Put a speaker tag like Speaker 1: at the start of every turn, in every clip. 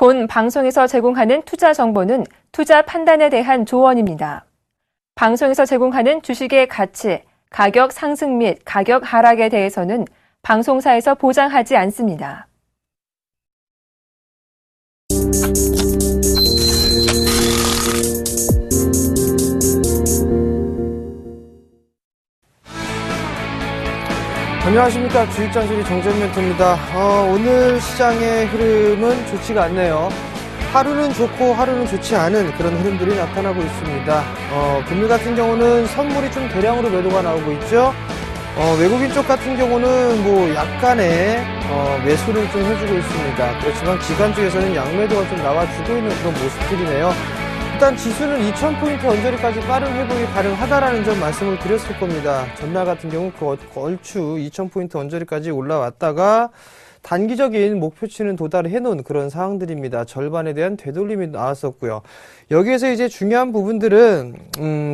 Speaker 1: 본 방송에서 제공하는 투자 정보는 투자 판단에 대한 조언입니다. 방송에서 제공하는 주식의 가치, 가격 상승 및 가격 하락에 대해서는 방송사에서 보장하지 않습니다.
Speaker 2: 안녕하십니까. 주식장소리 정재훈 멘토입니다. 오늘 시장의 흐름은 좋지가 않네요. 하루는 좋고 하루는 좋지 않은 그런 흐름들이 나타나고 있습니다. 금일 같은 경우는 선물이 좀 대량으로 매도가 나오고 있죠. 외국인 쪽 같은 경우는 뭐 약간의 매수를 좀 해주고 있습니다. 그렇지만 기관 쪽에서는 양매도가 좀 나와주고 있는 그런 모습들이네요. 일단 지수는 2000포인트 언저리까지 빠른 회복이 가능하다라는 점 말씀을 드렸을 겁니다. 전날 같은 경우 얼추 2000포인트 언저리까지 올라왔다가 단기적인 목표치는 도달해 놓은 그런 상황들입니다. 절반에 대한 되돌림이 나왔었고요. 여기에서 이제 중요한 부분들은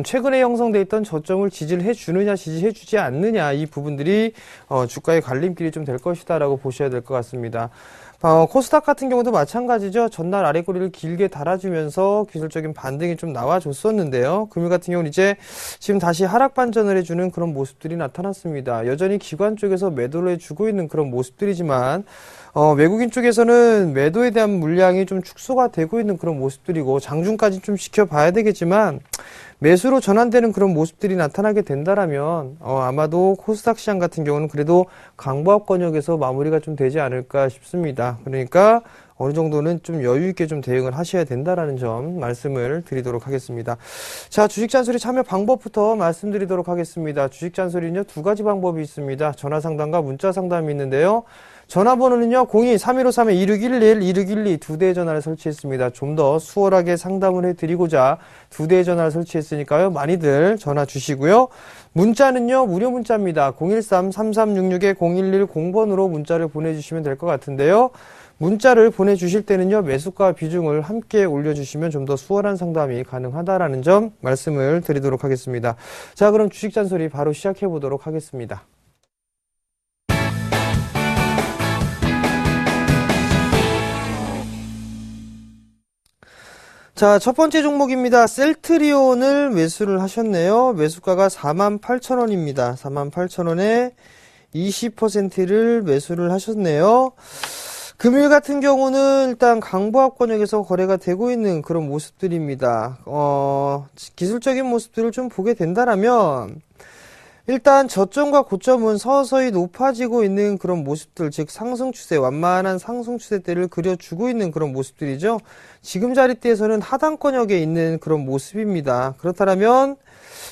Speaker 2: 최근에 형성돼 있던 저점을 지지해 주느냐 지지해 주지 않느냐, 이 부분들이 주가의 갈림길이 좀 될 것이다라고 보셔야 될 것 같습니다. 코스닥 같은 경우도 마찬가지죠. 전날 아래꼬리를 길게 달아주면서 기술적인 반등이 좀 나와줬었는데요. 금일 같은 경우는 이제 지금 다시 하락 반전을 해주는 그런 모습들이 나타났습니다. 여전히 기관 쪽에서 매도를 해주고 있는 그런 모습들이지만 외국인 쪽에서는 매도에 대한 물량이 좀 축소가 되고 있는 그런 모습들이고, 장중까지 좀 지켜봐야 되겠지만 매수로 전환되는 그런 모습들이 나타나게 된다라면 아마도 코스닥 시장 같은 경우는 그래도 강보합 권역에서 마무리가 좀 되지 않을까 싶습니다. 그러니까 어느 정도는 좀 여유 있게 좀 대응을 하셔야 된다라는 점 말씀을 드리도록 하겠습니다. 자, 주식 잔소리 참여 방법부터 말씀드리도록 하겠습니다. 주식 잔소리는요, 두 가지 방법이 있습니다. 전화 상담과 문자 상담이 있는데요. 전화번호는요, 02-3153-2611, 2612 두 대의 전화를 설치했습니다. 좀 더 수월하게 상담을 해드리고자 두 대의 전화를 설치했으니까요, 많이들 전화 주시고요. 문자는요, 무료 문자입니다. 013-3366-0110번으로 문자를 보내주시면 될 것 같은데요. 문자를 보내주실 때는요, 매수가 비중을 함께 올려주시면 좀 더 수월한 상담이 가능하다라는 점 말씀을 드리도록 하겠습니다. 자, 그럼 주식 잔소리 바로 시작해 보도록 하겠습니다. 자, 첫 번째 종목입니다. 셀트리온을 매수를 하셨네요. 매수가가 48,000원입니다. 48,000원에 20%를 매수를 하셨네요. 금일 같은 경우는 일단 강보합 권역에서 거래가 되고 있는 그런 모습들입니다. 기술적인 모습들을 좀 보게 된다라면 일단 저점과 고점은 서서히 높아지고 있는 그런 모습들, 즉 상승 추세, 완만한 상승 추세대를 그려주고 있는 그런 모습들이죠. 지금 자리대에서는 하단권역에 있는 그런 모습입니다. 그렇다면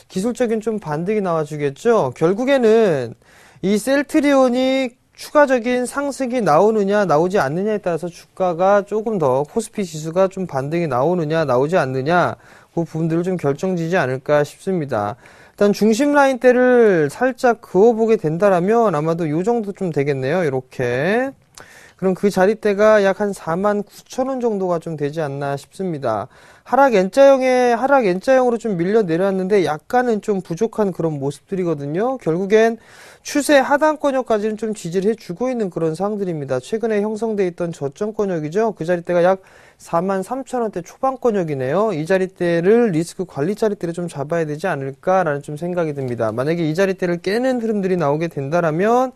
Speaker 2: 기술적인 좀 반등이 나와주겠죠. 결국에는 이 셀트리온이 추가적인 상승이 나오느냐 나오지 않느냐에 따라서 주가가 조금 더, 코스피 지수가 좀 반등이 나오느냐 나오지 않느냐, 그 부분들을 좀 결정지지 않을까 싶습니다. 일단 중심 라인대를 살짝 그어보게 된다라면 아마도 요 정도 좀 되겠네요. 이렇게. 그럼 그 자리대가 약 한 49,000원 정도가 좀 되지 않나 싶습니다. 하락 N자형으로 좀 밀려 내려왔는데 약간은 좀 부족한 그런 모습들이거든요. 결국엔 추세 하단권역까지는 좀 지지를 해주고 있는 그런 상황들입니다. 최근에 형성돼 있던 저점권역이죠. 그 자리대가 약 43,000원대 초반권역이네요. 이 자리대를 리스크 관리 자리대를 좀 잡아야 되지 않을까라는 좀 생각이 듭니다. 만약에 이 자리대를 깨는 흐름들이 나오게 된다라면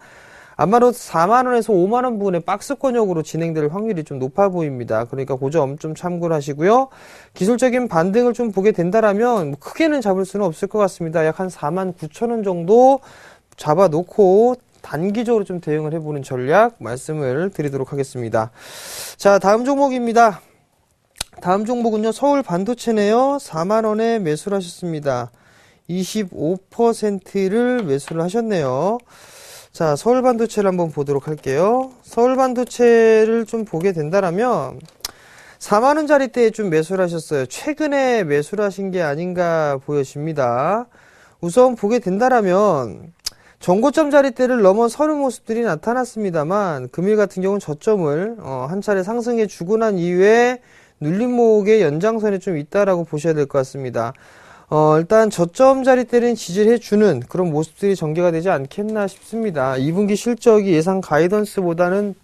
Speaker 2: 아마도 4만원에서 5만원 부근의 박스권역으로 진행될 확률이 좀 높아 보입니다. 그러니까 그 점 좀 참고를 하시고요. 기술적인 반등을 좀 보게 된다라면 크게는 잡을 수는 없을 것 같습니다. 약 한 49,000원 정도 잡아놓고 단기적으로 좀 대응을 해보는 전략 말씀을 드리도록 하겠습니다. 자, 다음 종목입니다. 다음 종목은요, 서울 반도체네요. 4만원에 매수를 하셨습니다. 25%를 매수를 하셨네요. 자, 서울 반도체를 한번 보도록 할게요. 서울 반도체를 좀 보게 된다라면 4만원짜리 때에 좀 매수를 하셨어요. 최근에 매수를 하신 게 아닌가 보여집니다. 우선 보게 된다라면 전고점 자리대를 넘어서는 모습들이 나타났습니다만 금일 같은 경우는 저점을 한 차례 상승해 주고 난 이후에 눌림목의 연장선에 좀 있다라고 보셔야 될 것 같습니다. 일단 저점 자리대는 지지를 해주는 그런 모습들이 전개가 되지 않겠나 싶습니다. 2분기 실적이 예상 가이던스보다는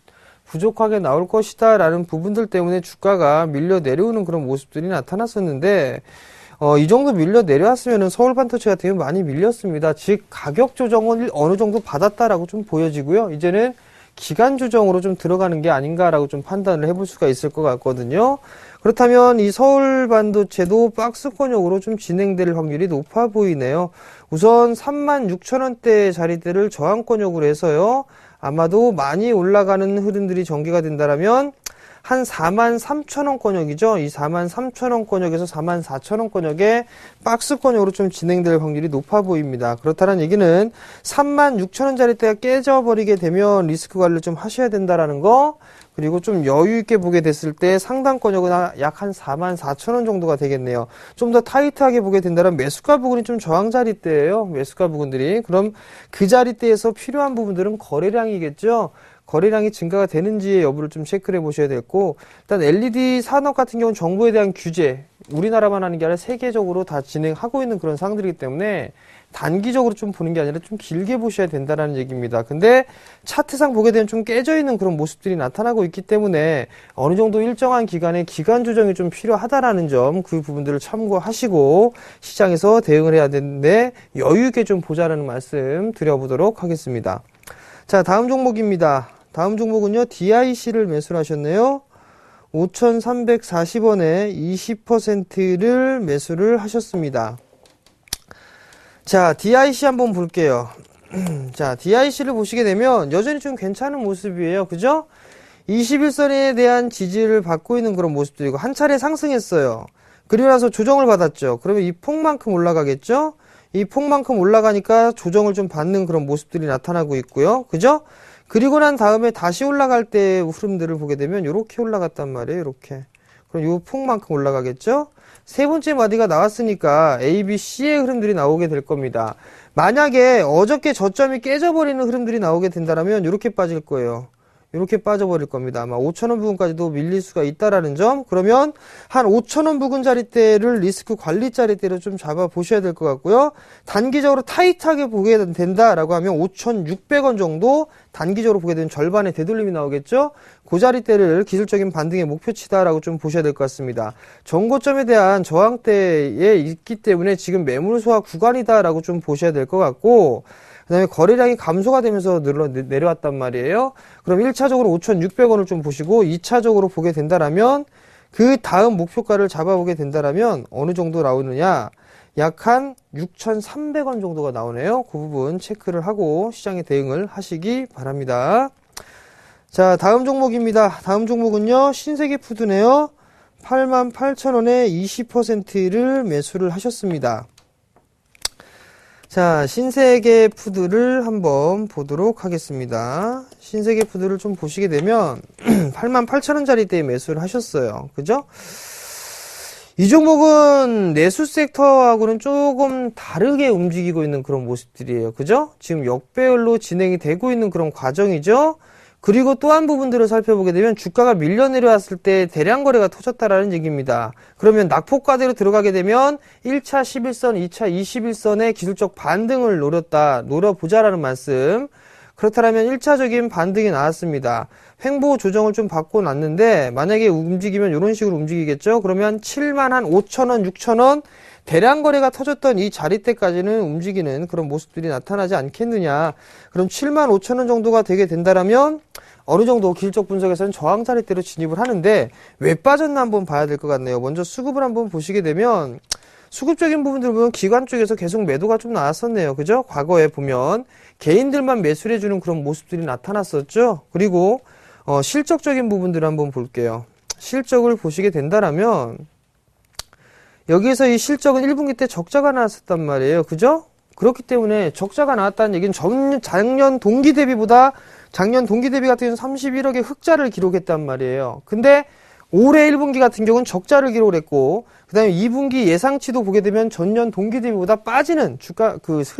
Speaker 2: 부족하게 나올 것이다 라는 부분들 때문에 주가가 밀려 내려오는 그런 모습들이 나타났었는데 이 정도 밀려 내려왔으면 서울 반도체 같은 경우 많이 밀렸습니다. 즉 가격 조정을 어느 정도 받았다라고 좀 보여지고요. 이제는 기간 조정으로 좀 들어가는 게 아닌가라고 좀 판단을 해볼 수가 있을 것 같거든요. 그렇다면 이 서울 반도체도 박스권역으로 좀 진행될 확률이 높아 보이네요. 우선 36,000원대 자리대를 저항권역으로 해서요. 아마도 많이 올라가는 흐름들이 전개가 된다라면 한 43,000원권역이죠. 이 43,000원권역에서 44,000원권역에 박스권역으로 좀 진행될 확률이 높아 보입니다. 그렇다는 얘기는 36,000원짜리대가 깨져버리게 되면 리스크 관리를 좀 하셔야 된다라는 거, 그리고 좀 여유 있게 보게 됐을 때 상단권역은 약 한 44,000원 정도가 되겠네요. 좀 더 타이트하게 보게 된다면 매수가 부분이 좀 저항 자리대예요. 매수가 부분들이. 그럼 그 자리대에서 필요한 부분들은 거래량이겠죠. 거래량이 증가가 되는지의 여부를 좀 체크를 해보셔야 되고, 일단 LED 산업 같은 경우는 정부에 대한 규제, 우리나라만 하는 게 아니라 세계적으로 다 진행하고 있는 그런 상황들이기 때문에 단기적으로 좀 보는 게 아니라 좀 길게 보셔야 된다는 얘기입니다. 근데 차트상 보게 되면 좀 깨져 있는 그런 모습들이 나타나고 있기 때문에 어느 정도 일정한 기간에 기간 조정이 좀 필요하다라는 점, 그 부분들을 참고하시고 시장에서 대응을 해야 되는데 여유 있게 좀 보자라는 말씀 드려보도록 하겠습니다. 자, 다음 종목입니다. 다음 종목은요, DIC를 매수를 하셨네요. 5,340원에 20%를 매수를 하셨습니다. 자, DIC 한번 볼게요. 자, DIC를 보시게 되면 여전히 좀 괜찮은 모습이에요. 그죠? 21선에 대한 지지를 받고 있는 그런 모습들이고, 한 차례 상승했어요. 그리고 나서 조정을 받았죠. 그러면 이 폭만큼 올라가겠죠? 이 폭만큼 올라가니까 조정을 좀 받는 그런 모습들이 나타나고 있고요. 그죠? 그리고 난 다음에 다시 올라갈 때 흐름들을 보게 되면 이렇게 올라갔단 말이에요. 이렇게. 그럼 이 폭만큼 올라가겠죠? 세 번째 마디가 나왔으니까 A, B, C의 흐름들이 나오게 될 겁니다. 만약에 어저께 저점이 깨져버리는 흐름들이 나오게 된다면 이렇게 빠질 거예요. 이렇게 빠져버릴 겁니다. 아마 5,000원 부근까지도 밀릴 수가 있다라는 점. 그러면 한 5,000원 부근 자리대를 리스크 관리 자리대로 좀 잡아보셔야 될 것 같고요. 단기적으로 타이트하게 보게 된다라고 하면 5,600원 정도 단기적으로 보게 되면 절반의 되돌림이 나오겠죠. 그 자리대를 기술적인 반등의 목표치다라고 좀 보셔야 될 것 같습니다. 전고점에 대한 저항대에 있기 때문에 지금 매물 소화 구간이다라고 좀 보셔야 될 것 같고, 그 다음에 거래량이 감소가 되면서 내려왔단 말이에요. 그럼 1차적으로 5,600원을 좀 보시고 2차적으로 보게 된다라면 그 다음 목표가를 잡아보게 된다라면 어느 정도 나오느냐, 약 한 6,300원 정도가 나오네요. 그 부분 체크를 하고 시장에 대응을 하시기 바랍니다. 자, 다음 종목입니다. 다음 종목은요, 신세계푸드네요. 88,000원에 20%를 매수를 하셨습니다. 자, 신세계푸드를 한번 보도록 하겠습니다. 신세계푸드를 좀 보시게 되면 88,000원짜리대에 매수를 하셨어요. 그죠? 이 종목은 내수 섹터하고는 조금 다르게 움직이고 있는 그런 모습들이에요. 그죠? 지금 역배열로 진행이 되고 있는 그런 과정이죠. 그리고 또 한 부분들을 살펴보게 되면 주가가 밀려 내려왔을 때 대량 거래가 터졌다라는 얘기입니다. 그러면 낙폭과대로 들어가게 되면 1차 11선, 2차 21선의 기술적 반등을 노려보자라는 말씀. 그렇다면 1차적인 반등이 나왔습니다. 횡보 조정을 좀 받고 났는데 만약에 움직이면 이런 식으로 움직이겠죠. 그러면 75,000원, 6,000원 대량 거래가 터졌던 이 자리대까지는 움직이는 그런 모습들이 나타나지 않겠느냐. 그럼 75,000원 정도가 되게 된다라면 어느 정도 기술적 분석에서는 저항 자리대로 진입을 하는데 왜 빠졌나 한번 봐야 될 것 같네요. 먼저 수급을 한번 보시게 되면 수급적인 부분들 보면 기관 쪽에서 계속 매도가 좀 나왔었네요. 그죠? 과거에 보면 개인들만 매수를 해주는 그런 모습들이 나타났었죠. 그리고 실적적인 부분들을 한번 볼게요. 실적을 보시게 된다라면 여기에서 이 실적은 1분기 때 적자가 나왔었단 말이에요. 그죠? 그렇기 때문에 적자가 나왔다는 얘기는 작년 동기 대비보다 작년 동기 대비 같은 경우는 31억의 흑자를 기록했단 말이에요. 근데 올해 1분기 같은 경우는 적자를 기록을 했고, 그 다음에 2분기 예상치도 보게 되면 전년 동기 대비보다 빠지는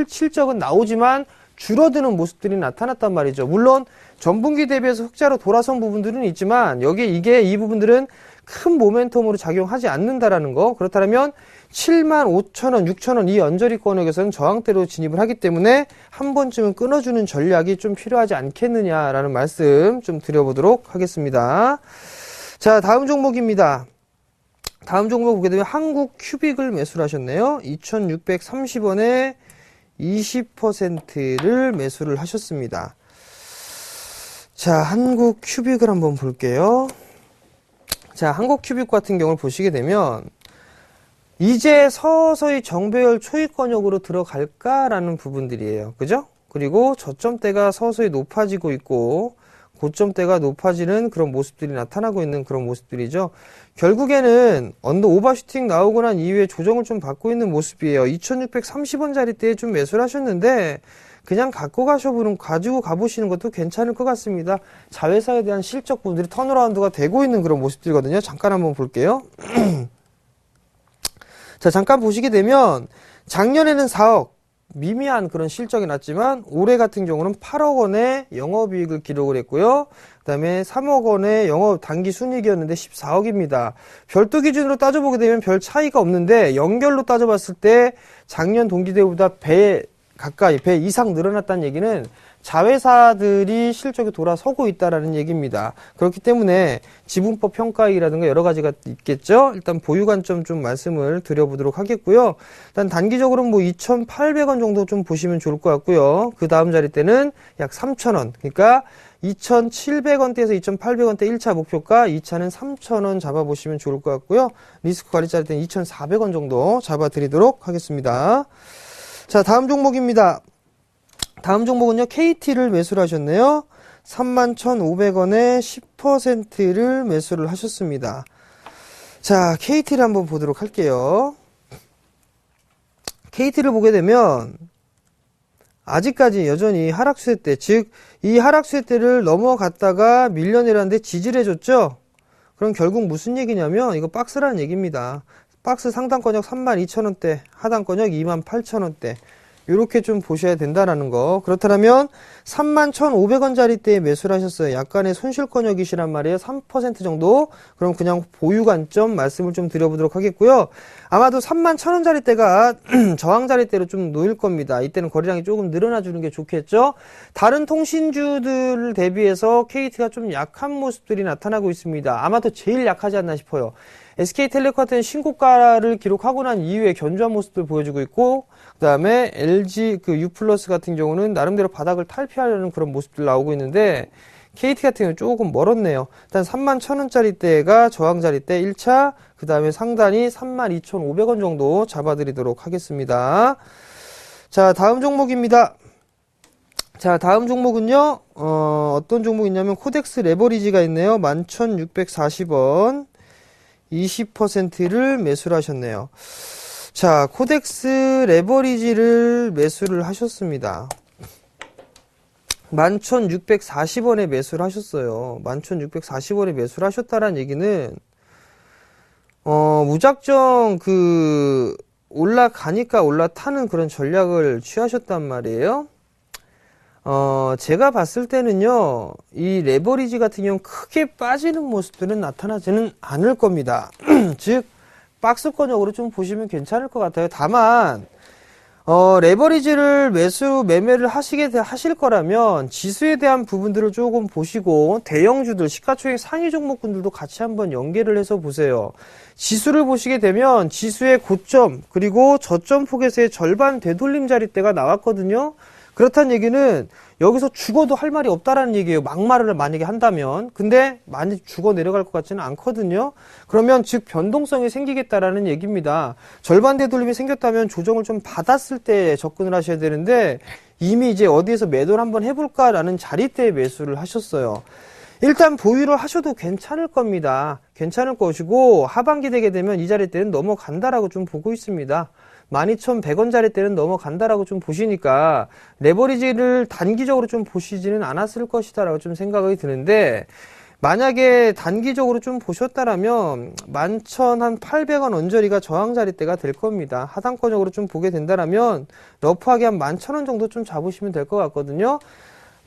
Speaker 2: 실적은 나오지만 줄어드는 모습들이 나타났단 말이죠. 물론 전분기 대비해서 흑자로 돌아선 부분들은 있지만 이 부분들은 큰 모멘텀으로 작용하지 않는다라는 거. 그렇다면 75,000원, 6,000원 이 언저리 권역에서는 저항대로 진입을 하기 때문에 한 번쯤은 끊어주는 전략이 좀 필요하지 않겠느냐라는 말씀 좀 드려보도록 하겠습니다. 자, 다음 종목입니다. 다음 종목 보게 되면 한국 큐빅을 매수를 하셨네요. 2,630원에 20%를 매수를 하셨습니다. 자, 한국 큐빅을 한번 볼게요. 자, 한국 큐빅 같은 경우를 보시게 되면 이제 서서히 정배열 초입권역으로 들어갈까라는 부분들이에요. 그죠? 그리고 저점대가 서서히 높아지고 있고 고점대가 높아지는 그런 모습들이 나타나고 있는 그런 모습들이죠. 결국에는 언더 오버슈팅 나오고 난 이후에 조정을 좀 받고 있는 모습이에요. 2,630원짜리 때에 좀 매수를 하셨는데 그냥 가지고 가보시는 것도 괜찮을 것 같습니다. 자회사에 대한 실적 부분들이 턴어라운드가 되고 있는 그런 모습들이거든요. 잠깐 한번 볼게요. 자, 잠깐 보시게 되면 작년에는 4억 미미한 그런 실적이 났지만 올해 같은 경우는 8억 원의 영업이익을 기록을 했고요. 그 다음에 3억 원의 영업 단기 순이익이었는데 14억입니다. 별도 기준으로 따져보게 되면 별 차이가 없는데 연결로 따져봤을 때 작년 동기대보다 배 이상 늘어났다는 얘기는 자회사들이 실적이 돌아서고 있다라는 얘기입니다. 그렇기 때문에 지분법 평가이라든가 여러 가지가 있겠죠. 일단 보유 관점 좀 말씀을 드려보도록 하겠고요. 일단 단기적으로는 뭐 2,800원 정도 좀 보시면 좋을 것 같고요. 그 다음 자리 때는 약 3,000원. 그러니까 2,700원대에서 2,800원대 1차 목표가 2차는 3,000원 잡아보시면 좋을 것 같고요. 리스크 관리 자리 때는 2,400원 정도 잡아드리도록 하겠습니다. 자, 다음 종목입니다. 다음 종목은요, KT를 매수를 하셨네요. 31,500원에 10%를 매수를 하셨습니다. 자, KT를 한번 보도록 할게요. KT를 보게 되면 아직까지 여전히 하락수세대, 즉 이 하락수세대를 넘어갔다가 밀려내렸는데 지지를 해줬죠. 그럼 결국 무슨 얘기냐면 이거 박스라는 얘기입니다. 박스 상단권역 32,000원대, 하단권역 28,000원대. 이렇게 좀 보셔야 된다라는 거. 그렇다면 31,500원짜리 때에 매수를 하셨어요. 약간의 손실권역이시란 말이에요. 3% 정도. 그럼 그냥 보유 관점 말씀을 좀 드려보도록 하겠고요. 아마도 31,000원짜리 때가 저항자리 때로 좀 놓일 겁니다. 이때는 거래량이 조금 늘어나주는 게 좋겠죠. 다른 통신주들 대비해서 KT가 좀 약한 모습들이 나타나고 있습니다. 아마도 제일 약하지 않나 싶어요. SK텔레콤 같은 신고가를 기록하고 난 이후에 견조한 모습을 보여주고 있고, 그 다음에 LG U+ 같은 경우는 나름대로 바닥을 탈피하려는 그런 모습들 나오고 있는데, KT 같은 경우는 조금 멀었네요. 일단 31,000원짜리 때가 저항자리 때 1차, 그 다음에 상단이 32,500원 정도 잡아드리도록 하겠습니다. 자, 다음 종목입니다. 자, 다음 종목은요, 어떤 종목이냐면 코덱스 레버리지가 있네요. 11,640원. 20%를 매수를 하셨네요. 자, 코덱스 레버리지를 매수를 하셨습니다. 11,640원에 매수를 하셨어요. 11,640원에 매수를 하셨다는 얘기는 무작정 올라가니까 올라타는 그런 전략을 취하셨단 말이에요. 제가 봤을 때는요, 이 레버리지 같은 경우는 크게 빠지는 모습들은 나타나지는 않을 겁니다. 즉, 박스권역으로 좀 보시면 괜찮을 것 같아요. 다만, 레버리지를 매매를 하실 거라면 지수에 대한 부분들을 조금 보시고 대형주들, 시가총액 상위 종목군들도 같이 한번 연계를 해서 보세요. 지수를 보시게 되면 지수의 고점, 그리고 저점 폭에서의 절반 되돌림 자리대가 나왔거든요. 그렇다는 얘기는 여기서 죽어도 할 말이 없다라는 얘기예요. 막말을 만약에 한다면. 근데 많이 죽어 내려갈 것 같지는 않거든요. 그러면 즉 변동성이 생기겠다라는 얘기입니다. 절반 되돌림이 생겼다면 조정을 좀 받았을 때 접근을 하셔야 되는데 이미 이제 어디에서 매도를 한번 해볼까라는 자리대에 매수를 하셨어요. 일단 보유를 하셔도 괜찮을 겁니다. 괜찮을 것이고 하반기 되게 되면 이 자리대는 넘어간다라고 좀 보고 있습니다. 12,100원짜리 때는 넘어간다라고 좀 보시니까 레버리지를 단기적으로 좀 보시지는 않았을 것이다라고 좀 생각이 드는데 만약에 단기적으로 좀 보셨다라면 11,800원 언저리가 저항자리 때가 될 겁니다. 하단권적으로 좀 보게 된다라면 러프하게 한 11,000원 정도 좀 잡으시면 될 것 같거든요.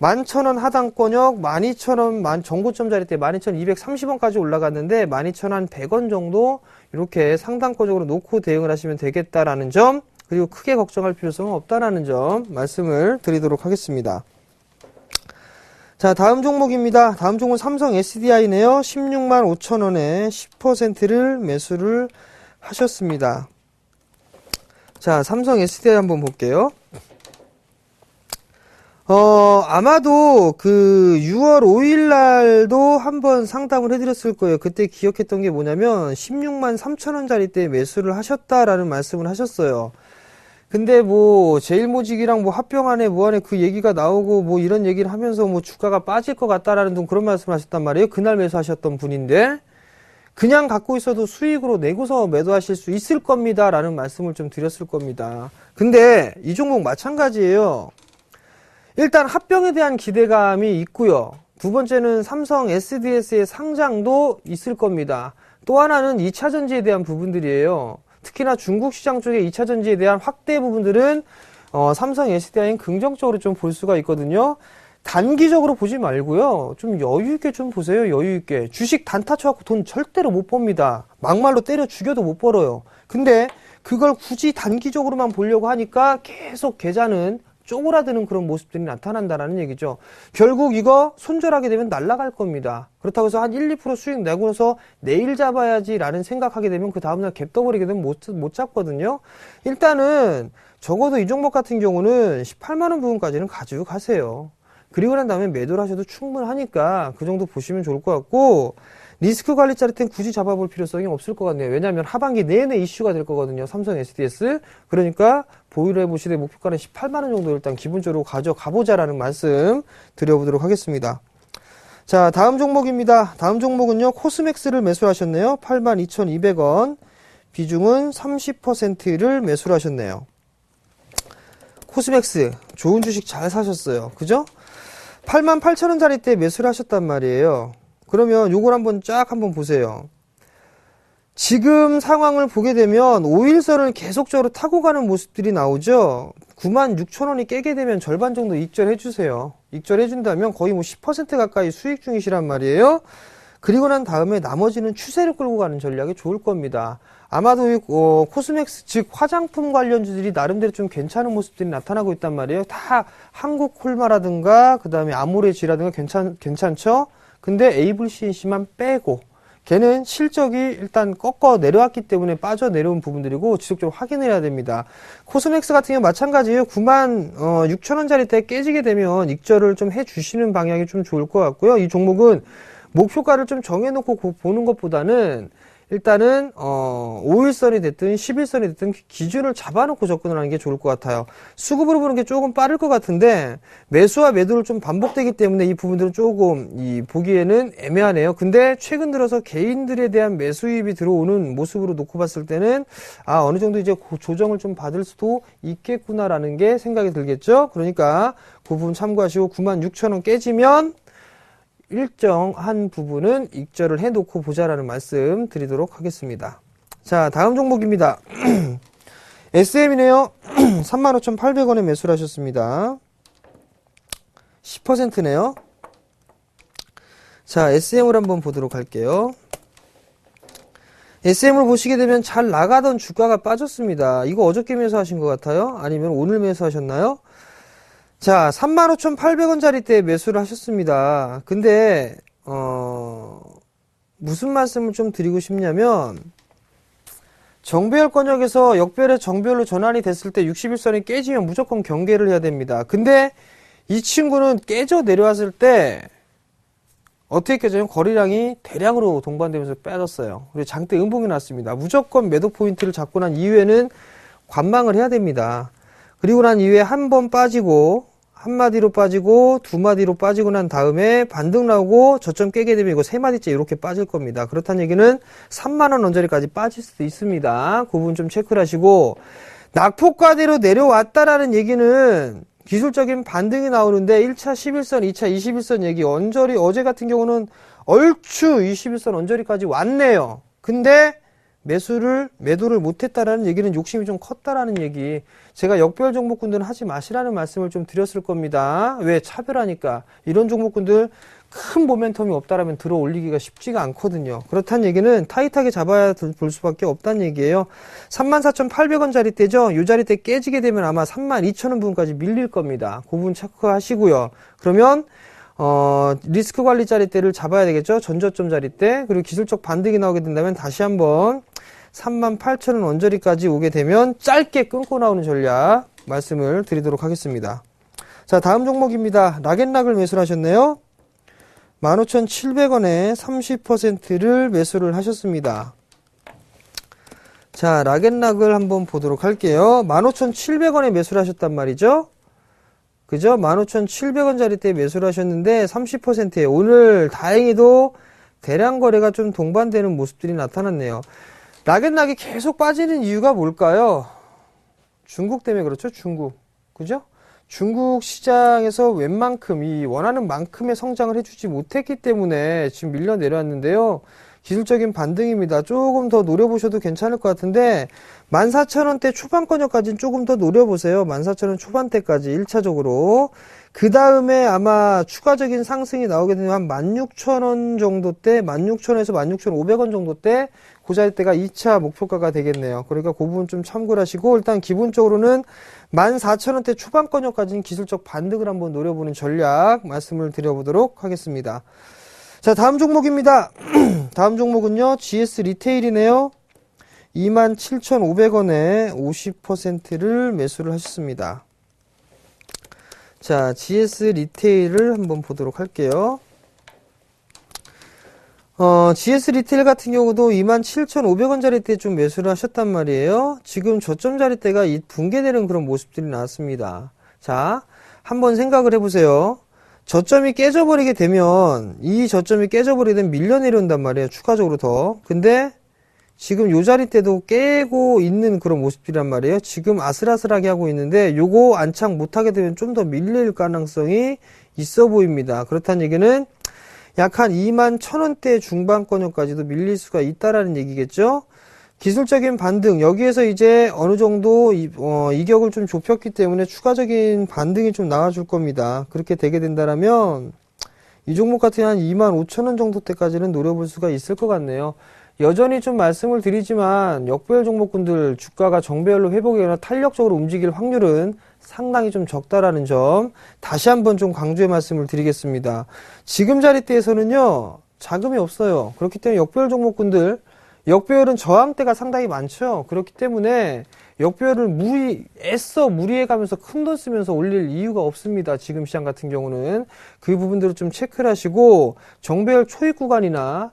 Speaker 2: 11,000원 하단권역 12,000원 정고점자리 때 12,230원까지 올라갔는데 12,100원 정도 이렇게 상단권적으로 놓고 대응을 하시면 되겠다라는 점, 그리고 크게 걱정할 필요성은 없다라는 점 말씀을 드리도록 하겠습니다. 자, 다음 종목입니다. 다음 종목은 삼성 SDI네요. 16만 5천원에 10%를 매수를 하셨습니다. 자, 삼성 SDI 한번 볼게요. 아마도 그 6월 5일 날도 한번 상담을 해드렸을 거예요. 그때 기억했던 게 뭐냐면 16만 3천원짜리 때 매수를 하셨다라는 말씀을 하셨어요. 근데 뭐 제일모직이랑 뭐 합병안에 뭐안에 그 얘기가 나오고 뭐 이런 얘기를 하면서 뭐 주가가 빠질 것 같다라는 등 그런 말씀을 하셨단 말이에요. 그날 매수하셨던 분인데 그냥 갖고 있어도 수익으로 내고서 매도하실 수 있을 겁니다 라는 말씀을 좀 드렸을 겁니다. 근데 이 종목 마찬가지예요. 일단 합병에 대한 기대감이 있고요. 두 번째는 삼성 SDS의 상장도 있을 겁니다. 또 하나는 2차 전지에 대한 부분들이에요. 특히나 중국 시장 쪽의 2차 전지에 대한 확대 부분들은 삼성 SDI는 긍정적으로 좀 볼 수가 있거든요. 단기적으로 보지 말고요. 좀 여유 있게 좀 보세요. 여유 있게. 주식 단타 쳐갖고 돈 절대로 못 법니다. 막말로 때려 죽여도 못 벌어요. 근데 그걸 굳이 단기적으로만 보려고 하니까 계속 계좌는 쪼그라드는 그런 모습들이 나타난다라는 얘기죠. 결국 이거 손절하게 되면 날아갈 겁니다. 그렇다고 해서 한 1, 2% 수익 내고서 내일 잡아야지 라는 생각하게 되면 그 다음날 갭 떠버리게 되면 못 잡거든요. 일단은 적어도 이 종목 같은 경우는 18만원 부분까지는 가지고 가세요. 그리고 난 다음에 매도를 하셔도 충분하니까 그 정도 보시면 좋을 것 같고, 리스크 관리자리 땐 굳이 잡아볼 필요성이 없을 것 같네요. 왜냐하면 하반기 내내 이슈가 될 거거든요. 삼성 SDS. 그러니까 보유를 해보시되 목표가는 18만원 정도 일단 기본적으로 가져가보자라는 말씀 드려보도록 하겠습니다. 자, 다음 종목입니다. 다음 종목은요. 코스맥스를 매수하셨네요. 82,200원. 비중은 30%를 매수를 하셨네요. 코스맥스 좋은 주식 잘 사셨어요. 그죠? 88,000원짜리 때 매수를 하셨단 말이에요. 그러면 요걸 한번 보세요. 지금 상황을 보게 되면 5일선을 계속적으로 타고 가는 모습들이 나오죠. 96,000원이 깨게 되면 절반 정도 익절해 주세요. 익절해 준다면 거의 뭐 10% 가까이 수익 중이시란 말이에요. 그리고 난 다음에 나머지는 추세를 끌고 가는 전략이 좋을 겁니다. 아마도 코스맥스 즉 화장품 관련주들이 나름대로 좀 괜찮은 모습들이 나타나고 있단 말이에요. 다 한국콜마라든가 그 다음에 아모레지라든가 괜찮죠? 근데 에이블CNC만 빼고 걔는 실적이 일단 꺾어 내려왔기 때문에 빠져 내려온 부분들이고 지속적으로 확인해야 됩니다. 코스맥스 같은 경우 마찬가지예요. 96,000원짜리 때 깨지게 되면 익절을 좀 해주시는 방향이 좀 좋을 것 같고요. 이 종목은 목표가를 좀 정해놓고 보는 것보다는 일단은 5일선이 됐든 10일선이 됐든 기준을 잡아놓고 접근을 하는 게 좋을 것 같아요. 수급으로 보는 게 조금 빠를 것 같은데 매수와 매도를 좀 반복되기 때문에 이 부분들은 조금 보기에는 애매하네요. 근데 최근 들어서 개인들에 대한 매수입이 들어오는 모습으로 놓고 봤을 때는 어느 정도 이제 조정을 좀 받을 수도 있겠구나라는 게 생각이 들겠죠. 그러니까 그 부분 참고하시고 96,000원 깨지면 일정한 부분은 익절을 해놓고 보자라는 말씀 드리도록 하겠습니다. 자, 다음 종목입니다. SM이네요. 35,800원에 매수를 하셨습니다. 10%네요. 자, SM을 한번 보도록 할게요. SM을 보시게 되면 잘 나가던 주가가 빠졌습니다. 이거 어저께 매수하신 것 같아요? 아니면 오늘 매수하셨나요? 자, 35,800원짜리 때 매수를 하셨습니다. 근데 무슨 말씀을 좀 드리고 싶냐면 정배열권역에서 역별의 정배열로 전환이 됐을 때 61선이 깨지면 무조건 경계를 해야 됩니다. 근데 이 친구는 깨져 내려왔을 때 어떻게 깨져요? 거래량이 대량으로 동반되면서 빠졌어요. 그리고 장대 음봉이 났습니다. 무조건 매도 포인트를 잡고 난 이후에는 관망을 해야 됩니다. 그리고 난 이후에 한 번 빠지고 한 마디로 빠지고 두 마디로 빠지고 난 다음에 반등 나오고 저점 깨게 되면 이거 세 마디째 이렇게 빠질 겁니다. 그렇다는 얘기는 3만원 언저리까지 빠질 수도 있습니다. 그 부분 좀 체크를 하시고 낙폭과대로 내려왔다라는 얘기는 기술적인 반등이 나오는데 1차 11선, 2차 21선 얘기 언저리 어제 같은 경우는 얼추 21선 언저리까지 왔네요. 근데 매도를 못했다라는 얘기는 욕심이 좀 컸다라는 얘기. 제가 역별 종목군들은 하지 마시라는 말씀을 좀 드렸을 겁니다. 왜? 차별하니까. 이런 종목군들 큰 모멘텀이 없다라면 들어 올리기가 쉽지가 않거든요. 그렇다는 얘기는 타이트하게 잡아야 볼 수밖에 없다는 얘기예요. 34,800원짜리 때죠. 이 자리 때 깨지게 되면 아마 32,000원 부분까지 밀릴 겁니다. 그 부분 체크하시고요. 그러면 리스크 관리 자리대를 잡아야 되겠죠. 전저점 자리대. 그리고 기술적 반등이 나오게 된다면 다시 한번 38,000원 언저리까지 오게 되면 짧게 끊고 나오는 전략 말씀을 드리도록 하겠습니다. 자, 다음 종목입니다. 락앤락을 매수를 하셨네요. 15,700원에 30%를 매수를 하셨습니다. 자, 락앤락을 한번 보도록 할게요. 15,700원에 매수를 하셨단 말이죠. 그죠? 15,700원짜리 때 매수를 하셨는데 30%에 오늘 다행히도 대량 거래가 좀 동반되는 모습들이 나타났네요. 락앤락이 계속 빠지는 이유가 뭘까요? 중국 때문에 그렇죠. 중국. 그죠? 중국 시장에서 웬만큼 이 원하는 만큼의 성장을 해주지 못했기 때문에 지금 밀려 내려왔는데요. 기술적인 반등입니다. 조금 더 노려보셔도 괜찮을 것 같은데 14,000원대 초반권역까지는 조금 더 노려보세요. 14,000원 초반대까지 1차적으로. 그 다음에 아마 추가적인 상승이 나오게 되면 한 16,000원 정도 때 16,000원에서 16,500원 정도 때 그 자리대가 2차 목표가가 되겠네요. 그러니까 그 부분 좀 참고를 하시고 일단 기본적으로는 14,000원대 초반권역까지는 기술적 반등을 한번 노려보는 전략 말씀을 드려보도록 하겠습니다. 자, 다음 종목입니다. 다음 종목은요, GS 리테일이네요. 27,500원에 50%를 매수를 하셨습니다. 자, GS 리테일을 한번 보도록 할게요. GS 리테일 같은 경우도 27,500원짜리 때 좀 매수를 하셨단 말이에요. 지금 저점 자리 때가 붕괴되는 그런 모습들이 나왔습니다. 자, 한번 생각을 해보세요. 저점이 깨져버리게 되면 이 저점이 깨져버리게 되면 밀려 내려온단 말이에요. 추가적으로 더. 근데 지금 요 자리 때도 깨고 있는 그런 모습이란 말이에요. 지금 아슬아슬하게 하고 있는데 요거 안착 못하게 되면 좀 더 밀릴 가능성이 있어 보입니다. 그렇다는 얘기는 약 한 21,000원대 중반권역까지도 밀릴 수가 있다라는 얘기겠죠. 기술적인 반등, 여기에서 이제 어느 정도 이격을 좀 좁혔기 때문에 추가적인 반등이 좀 나와줄 겁니다. 그렇게 되게 된다라면 이 종목 같은 한 25,000원 정도 때까지는 노려볼 수가 있을 것 같네요. 여전히 좀 말씀을 드리지만 역배열 종목군들 주가가 정배열로 회복이거나 탄력적으로 움직일 확률은 상당히 좀 적다라는 점 다시 한번 좀 강조의 말씀을 드리겠습니다. 지금 자리대에서는요 자금이 없어요. 그렇기 때문에 역배열 종목군들 역배열은 저항대가 상당히 많죠. 그렇기 때문에 역배열을 애써 무리해가면서 큰돈 쓰면서 올릴 이유가 없습니다. 지금 시장 같은 경우는 그 부분들을 좀 체크를 하시고 정배열 초입 구간이나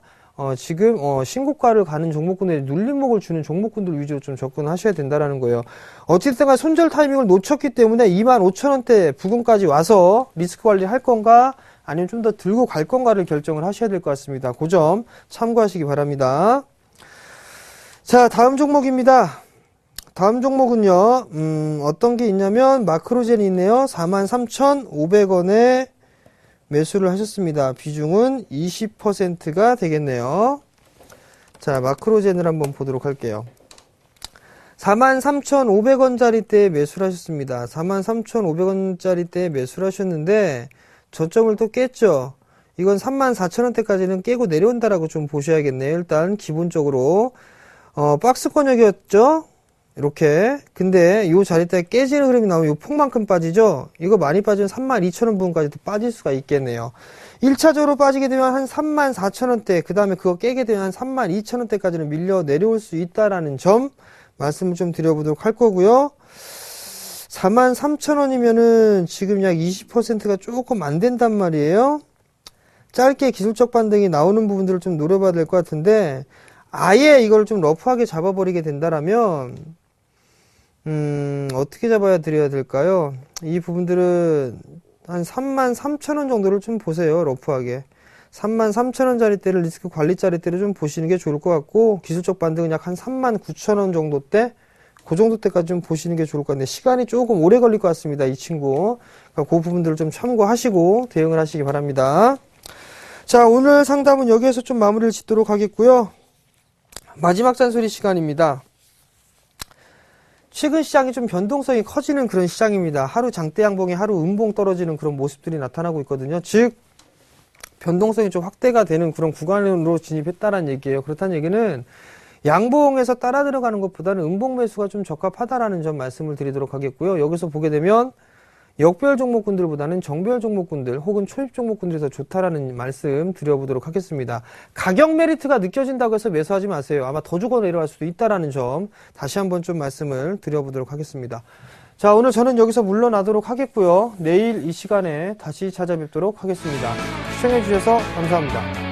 Speaker 2: 지금 신고가를 가는 종목군에 눌림목을 주는 종목군들 위주로 좀 접근하셔야 된다라는 거예요. 어쨌든 간에 손절 타이밍을 놓쳤기 때문에 25,000원대 부근까지 와서 리스크 관리할 건가 아니면 좀 더 들고 갈 건가를 결정을 하셔야 될 것 같습니다. 그 점 참고하시기 바랍니다. 자, 다음 종목입니다. 다음 종목은요, 어떤 게 있냐면 마크로젠이 있네요. 43,500원에 매수를 하셨습니다. 비중은 20%가 되겠네요. 자, 마크로젠을 한번 보도록 할게요. 43,500원짜리 때 매수를 하셨습니다. 43,500원짜리 때 매수를 하셨는데 저점을 또 깼죠. 이건 34,000원대까지는 깨고 내려온다라고 좀 보셔야겠네요. 일단 기본적으로 박스권역이었죠. 이렇게. 근데 이 자리대 깨지는 흐름이 나오면 이 폭만큼 빠지죠. 이거 많이 빠지면 32,000원 부분까지도 빠질 수가 있겠네요. 1차적으로 빠지게 되면 한 34,000원대, 그 다음에 그거 깨게 되면 한 32,000원대까지는 밀려 내려올 수 있다라는 점 말씀을 좀 드려보도록 할 거고요. 43,000원이면은 지금 약 20%가 조금 안 된단 말이에요. 짧게 기술적 반등이 나오는 부분들을 좀 노려봐야 될 것 같은데 아예 이걸 좀 러프하게 잡아버리게 된다라면 어떻게 잡아야 드려야 될까요? 이 부분들은 한 33,000원 정도를 좀 보세요. 러프하게 33,000원짜리 대를 리스크 관리짜리 대를 좀 보시는 게 좋을 것 같고 기술적 반등은 약 한 39,000원 정도 대 그 정도 때까지 좀 보시는 게 좋을 것 같네요. 시간이 조금 오래 걸릴 것 같습니다. 이 친구. 그러니까 그 부분들을 좀 참고하시고 대응을 하시기 바랍니다. 자, 오늘 상담은 여기에서 좀 마무리를 짓도록 하겠고요. 마지막 잔소리 시간입니다. 최근 시장이 좀 변동성이 커지는 그런 시장입니다. 하루 장대 양봉에 하루 음봉 떨어지는 그런 모습들이 나타나고 있거든요. 즉 변동성이 좀 확대가 되는 그런 구간으로 진입했다는 얘기예요. 그렇다는 얘기는 양봉에서 따라 들어가는 것보다는 음봉 매수가 좀 적합하다라는 점 말씀을 드리도록 하겠고요. 여기서 보게 되면 역별 종목군들보다는 정별 종목군들 혹은 초입 종목군들이 더 좋다라는 말씀 드려보도록 하겠습니다. 가격 메리트가 느껴진다고 해서 매수하지 마세요. 아마 더 주고 내려갈 수도 있다라는 점 다시 한번 좀 말씀을 드려보도록 하겠습니다. 자, 오늘 저는 여기서 물러나도록 하겠고요. 내일 이 시간에 다시 찾아뵙도록 하겠습니다. 시청해주셔서 감사합니다.